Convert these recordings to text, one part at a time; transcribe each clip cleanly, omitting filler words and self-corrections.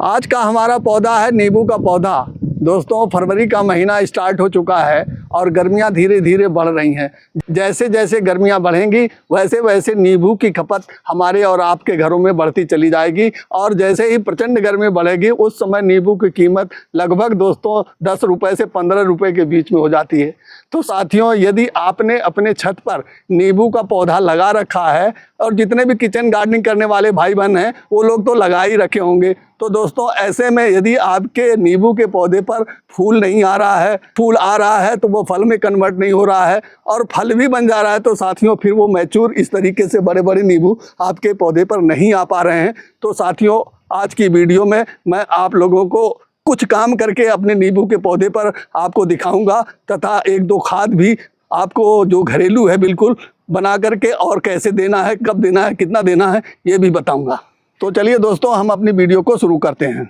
आज का हमारा पौधा है नींबू का पौधा। दोस्तों, फरवरी का महीना स्टार्ट हो चुका है और गर्मियां धीरे धीरे बढ़ रही हैं। जैसे जैसे गर्मियां बढ़ेंगी वैसे वैसे नींबू की खपत हमारे और आपके घरों में बढ़ती चली जाएगी और जैसे ही प्रचंड गर्मी बढ़ेगी उस समय नींबू की कीमत लगभग दोस्तों 10 रुपये से 15 रुपये के बीच में हो जाती है। तो साथियों, यदि आपने अपने छत पर नींबू का पौधा लगा रखा है और जितने भी किचन गार्डनिंग करने वाले भाई बहन हैं वो लोग तो लगा ही रखे होंगे, तो दोस्तों ऐसे में यदि आपके नींबू के पौधे पर फूल नहीं आ रहा है, फूल आ रहा है तो वो फल में कन्वर्ट नहीं हो रहा है और फल भी बन जा रहा है, तो साथियों फिर वो मैच्योर इस तरीके से बड़े बड़े नींबू आपके पौधे पर नहीं आ पा रहे हैं। तो साथियों, आज की वीडियो में मैं आप लोगों को कुछ काम करके अपने नींबू के पौधे पर आपको दिखाऊंगा तथा एक दो खाद भी आपको जो घरेलू है बिल्कुल बना करके और कैसे देना है, कब देना है, कितना देना है, ये भी बताऊंगा। तो चलिए दोस्तों, हम अपनी वीडियो को शुरू करते हैं।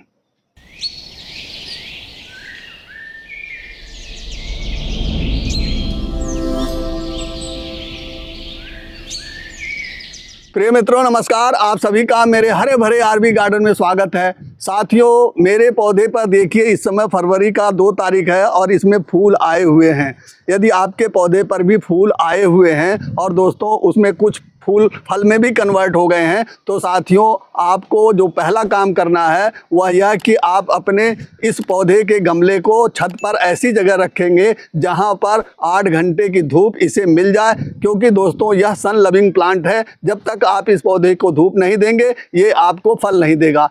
प्रिय मित्रों नमस्कार, आप सभी का मेरे हरे भरे आरबी गार्डन में स्वागत है। साथियों, मेरे पौधे पर देखिए इस समय फरवरी का 2 तारीख है और इसमें फूल आए हुए हैं। यदि आपके पौधे पर भी फूल आए हुए हैं और दोस्तों उसमें कुछ फूल फल में भी कन्वर्ट हो गए हैं, तो साथियों आपको जो पहला काम करना है वह यह कि आप अपने इस पौधे के गमले को छत पर ऐसी जगह रखेंगे जहां पर 8 घंटे की धूप इसे मिल जाए, क्योंकि दोस्तों यह सन लविंग प्लांट है। जब तक आप इस पौधे को धूप नहीं देंगे ये आपको फल नहीं देगा।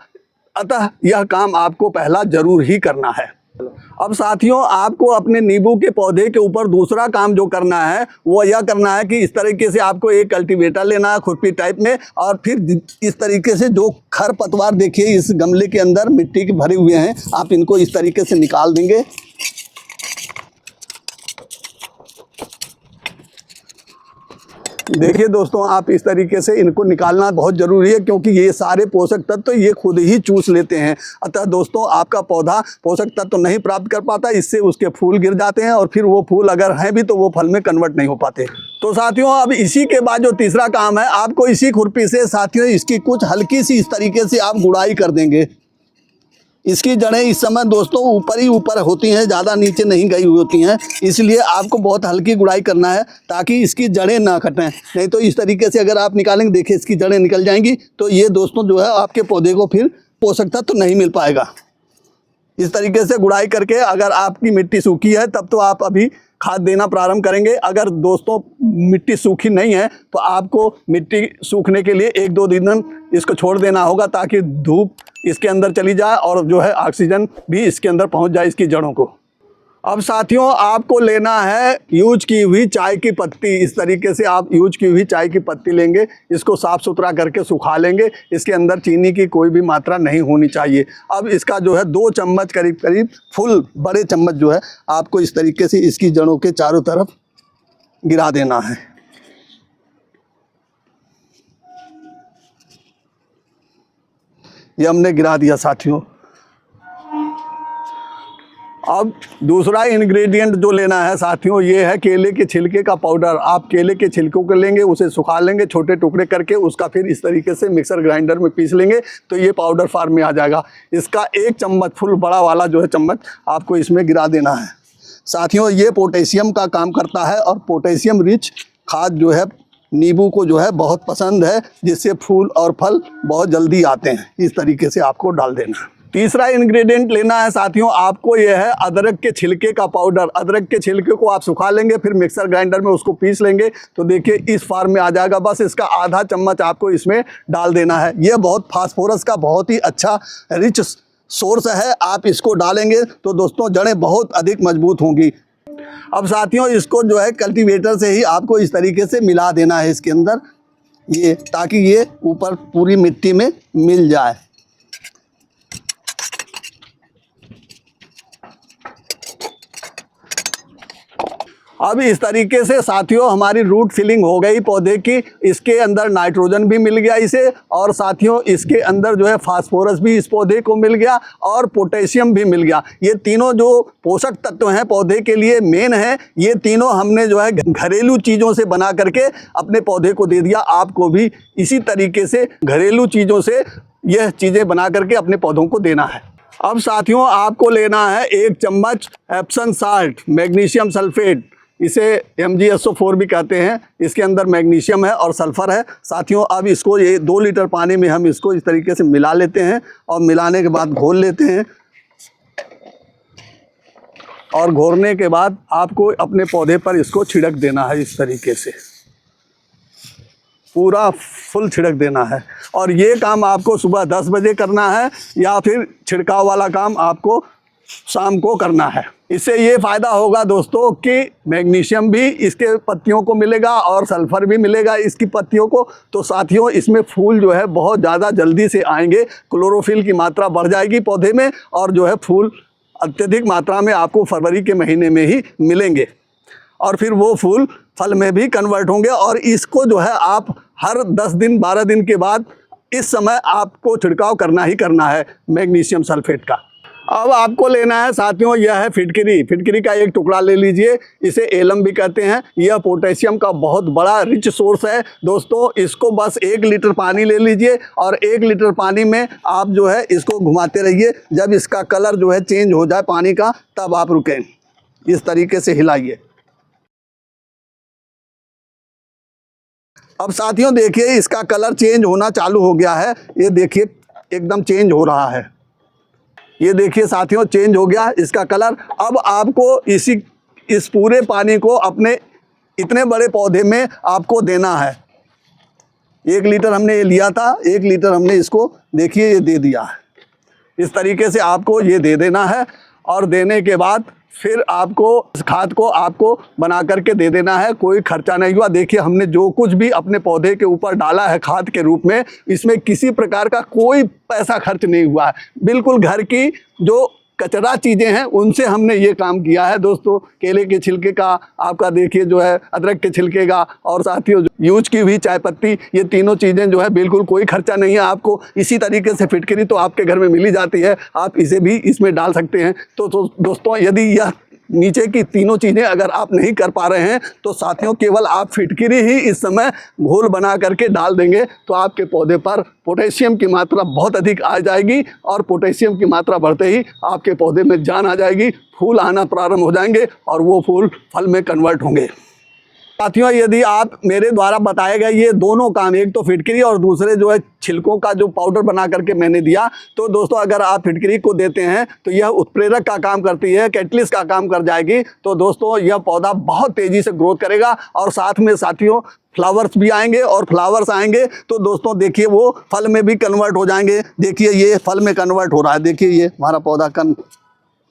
अतः यह काम आपको पहला जरूर ही करना है। अब साथियों, आपको अपने नींबू के पौधे के ऊपर दूसरा काम जो करना है वो यह करना है कि इस तरीके से आपको एक कल्टीवेटर लेना है खुरपी टाइप में, और फिर इस तरीके से जो खरपतवार देखिए इस गमले के अंदर मिट्टी के भरे हुए हैं, आप इनको इस तरीके से निकाल देंगे। देखिए दोस्तों, आप इस तरीके से इनको निकालना बहुत ज़रूरी है, क्योंकि ये सारे पोषक तत्व ये खुद ही चूस लेते हैं। अतः दोस्तों आपका पौधा पोषक तत्व नहीं प्राप्त कर पाता, इससे उसके फूल गिर जाते हैं और फिर वो फूल अगर हैं भी तो वो फल में कन्वर्ट नहीं हो पाते। तो साथियों, अब इसी के बाद जो तीसरा काम है, आपको इसी खुरपी से साथियों इसकी कुछ हल्की सी इस तरीके से आप गुड़ाई कर देंगे। इसकी जड़ें इस समय दोस्तों ऊपर ही ऊपर होती हैं, ज़्यादा नीचे नहीं गई हुई होती हैं, इसलिए आपको बहुत हल्की गुड़ाई करना है ताकि इसकी जड़ें ना कटें। नहीं तो इस तरीके से अगर आप निकालेंगे, देखिए इसकी जड़ें निकल जाएंगी, तो ये दोस्तों जो है आपके पौधे को फिर पोषक तत्व नहीं मिल पाएगा। इस तरीके से गुड़ाई करके अगर आपकी मिट्टी सूखी है तब तो आप अभी खाद देना प्रारंभ करेंगे। अगर दोस्तों मिट्टी सूखी नहीं है तो आपको मिट्टी सूखने के लिए 1-2 दिन इसको छोड़ देना होगा, ताकि धूप इसके अंदर चली जाए और जो है ऑक्सीजन भी इसके अंदर पहुंच जाए इसकी जड़ों को। अब साथियों, आपको लेना है यूज की हुई चाय की पत्ती। इस तरीके से आप यूज की हुई चाय की पत्ती लेंगे, इसको साफ़ सुथरा करके सुखा लेंगे। इसके अंदर चीनी की कोई भी मात्रा नहीं होनी चाहिए। अब इसका जो है 2 चम्मच करीब करीब फुल बड़े चम्मच जो है आपको इस तरीके से इसकी जड़ों के चारों तरफ गिरा देना है। ये हमने गिरा दिया साथियों। अब दूसरा इंग्रेडिएंट जो लेना है साथियों, ये है केले के छिलके का पाउडर। आप केले के छिलकों को लेंगे, उसे सुखा लेंगे छोटे टुकड़े करके, उसका फिर इस तरीके से मिक्सर ग्राइंडर में पीस लेंगे तो ये पाउडर फॉर्म में आ जाएगा। इसका 1 चम्मच फुल बड़ा वाला जो है चम्मच आपको इसमें गिरा देना है। साथियों, ये पोटेशियम का काम करता है और पोटेशियम रिच खाद जो है नींबू को जो है बहुत पसंद है, जिससे फूल और फल बहुत जल्दी आते हैं। इस तरीके से आपको डाल देना है। तीसरा इंग्रेडिएंट लेना है साथियों, आपको यह है अदरक के छिलके का पाउडर। अदरक के छिलके को आप सुखा लेंगे, फिर मिक्सर ग्राइंडर में उसको पीस लेंगे तो देखिए इस फॉर्म में आ जाएगा। बस इसका आधा चम्मच आपको इसमें डाल देना है। यह बहुत फास्फोरस का बहुत ही अच्छा रिच सोर्स है। आप इसको डालेंगे तो दोस्तों जड़ें बहुत अधिक मजबूत होंगी। अब साथियों, इसको जो है कल्टीवेटर से ही आपको इस तरीके से मिला देना है इसके अंदर, ये ताकि ये ऊपर पूरी मिट्टी में मिल जाए। अब इस तरीके से साथियों हमारी रूट फिलिंग हो गई पौधे की। इसके अंदर नाइट्रोजन भी मिल गया इसे, और साथियों इसके अंदर जो है फास्फोरस भी इस पौधे को मिल गया और पोटेशियम भी मिल गया। ये तीनों जो पोषक तत्व हैं पौधे के लिए मेन है, ये तीनों हमने जो है घरेलू चीज़ों से बना करके अपने पौधे को दे दिया। आपको भी इसी तरीके से घरेलू चीज़ों से यह चीज़ें बना करके अपने पौधों को देना है। अब साथियों आपको लेना है 1 चम्मच एप्सम साल्ट, मैग्नीशियम सल्फेट, इसे MgSO4 भी कहते हैं। इसके अंदर मैग्नीशियम है और सल्फ़र है। साथियों अब इसको ये 2 लीटर पानी में हम इसको इस तरीके से मिला लेते हैं और मिलाने के बाद घोल लेते हैं। और घोरने के बाद आपको अपने पौधे पर इसको छिड़क देना है, इस तरीके से पूरा फुल छिड़क देना है। और ये काम आपको सुबह 10 बजे करना है या फिर छिड़काव वाला काम आपको शाम को करना है। इससे ये फ़ायदा होगा दोस्तों कि मैग्नीशियम भी इसके पत्तियों को मिलेगा और सल्फ़र भी मिलेगा इसकी पत्तियों को। तो साथियों इसमें फूल जो है बहुत ज़्यादा जल्दी से आएंगे, क्लोरोफिल की मात्रा बढ़ जाएगी पौधे में और जो है फूल अत्यधिक मात्रा में आपको फरवरी के महीने में ही मिलेंगे और फिर वो फूल फल में भी कन्वर्ट होंगे। और इसको जो है आप हर 10 दिन 12 दिन के बाद इस समय आपको छिड़काव करना ही करना है मैग्नीशियम सल्फेट का। अब आपको लेना है साथियों, यह है फिटकरी। फिटकरी का एक टुकड़ा ले लीजिए, इसे एलम भी कहते हैं। यह पोटेशियम का बहुत बड़ा रिच सोर्स है दोस्तों। इसको बस 1 लीटर पानी ले लीजिए और 1 लीटर पानी में आप जो है इसको घुमाते रहिए। जब इसका कलर जो है चेंज हो जाए पानी का तब आप रुकें, इस तरीके से हिलाइए। अब साथियों देखिए इसका कलर चेंज होना चालू हो गया है। ये देखिए एकदम चेंज हो रहा है। ये देखिए साथियों चेंज हो गया इसका कलर। अब आपको इस पूरे पानी को अपने इतने बड़े पौधे में आपको देना है। 1 लीटर हमने ये लिया था, 1 लीटर हमने इसको देखिए ये दे दिया है। इस तरीके से आपको ये दे देना है और देने के बाद फिर आपको इस खाद को आपको बना करके दे देना है। कोई खर्चा नहीं हुआ। देखिए हमने जो कुछ भी अपने पौधे के ऊपर डाला है खाद के रूप में, इसमें किसी प्रकार का कोई पैसा खर्च नहीं हुआ है। बिल्कुल घर की जो कचरा चीज़ें हैं उनसे हमने ये काम किया है दोस्तों। केले के छिलके का, आपका देखिए जो है अदरक के छिलके का, और साथियों यूज की हुई चाय पत्ती, ये तीनों चीज़ें जो है बिल्कुल कोई खर्चा नहीं है आपको। इसी तरीके से फिटकरी तो आपके घर में मिल ही जाती है, आप इसे भी इसमें डाल सकते हैं। तो दोस्तों यदि यह नीचे की तीनों चीज़ें अगर आप नहीं कर पा रहे हैं तो साथियों केवल आप फिटकरी ही इस समय घोल बना करके डाल देंगे तो आपके पौधे पर पोटेशियम की मात्रा बहुत अधिक आ जाएगी और पोटेशियम की मात्रा बढ़ते ही आपके पौधे में जान आ जाएगी, फूल आना प्रारंभ हो जाएंगे और वो फूल फल में कन्वर्ट होंगे। साथियों यदि आप मेरे द्वारा बताए गए ये दोनों काम, एक तो फिटकरी और दूसरे जो है छिलकों का जो पाउडर बना करके मैंने दिया, तो दोस्तों अगर आप फिटकरी को देते हैं तो यह उत्प्रेरक का काम करती है, कैटलिस्ट का काम कर जाएगी। तो दोस्तों यह पौधा बहुत तेज़ी से ग्रोथ करेगा और साथ में साथियों फ्लावर्स भी आएंगे और फ्लावर्स आएंगे तो दोस्तों देखिए वो फल में भी कन्वर्ट हो जाएंगे। देखिए ये फल में कन्वर्ट हो रहा है, देखिए ये हमारा पौधा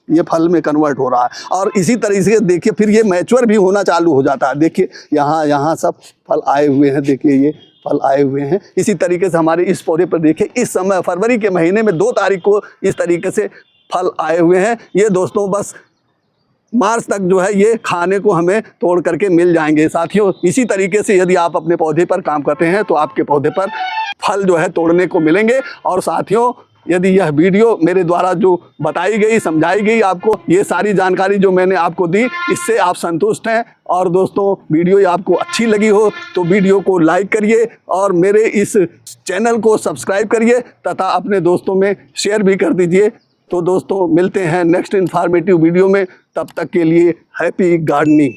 ये फल में कन्वर्ट हो रहा है। और इसी तरीके से देखिए फिर ये मैच्योर भी होना चालू हो जाता है। देखिए यहाँ सब फल आए हुए हैं, देखिए ये फल आए हुए हैं। इसी तरीके से हमारे इस पौधे पर देखिए इस समय फरवरी के महीने में 2 तारीख को इस तरीके से फल आए हुए हैं। ये दोस्तों बस मार्च तक जो है ये खाने को हमें तोड़ करके मिल जाएंगे। साथियों इसी तरीके से यदि आप अपने पौधे पर काम करते हैं तो आपके पौधे पर फल जो है तोड़ने को मिलेंगे। और साथियों यदि यह वीडियो मेरे द्वारा जो बताई गई, समझाई गई आपको, ये सारी जानकारी जो मैंने आपको दी, इससे आप संतुष्ट हैं और दोस्तों वीडियो आपको अच्छी लगी हो तो वीडियो को लाइक करिए और मेरे इस चैनल को सब्सक्राइब करिए तथा अपने दोस्तों में शेयर भी कर दीजिए। तो दोस्तों मिलते हैं नेक्स्ट इन्फॉर्मेटिव वीडियो में, तब तक के लिए हैप्पी गार्डनिंग।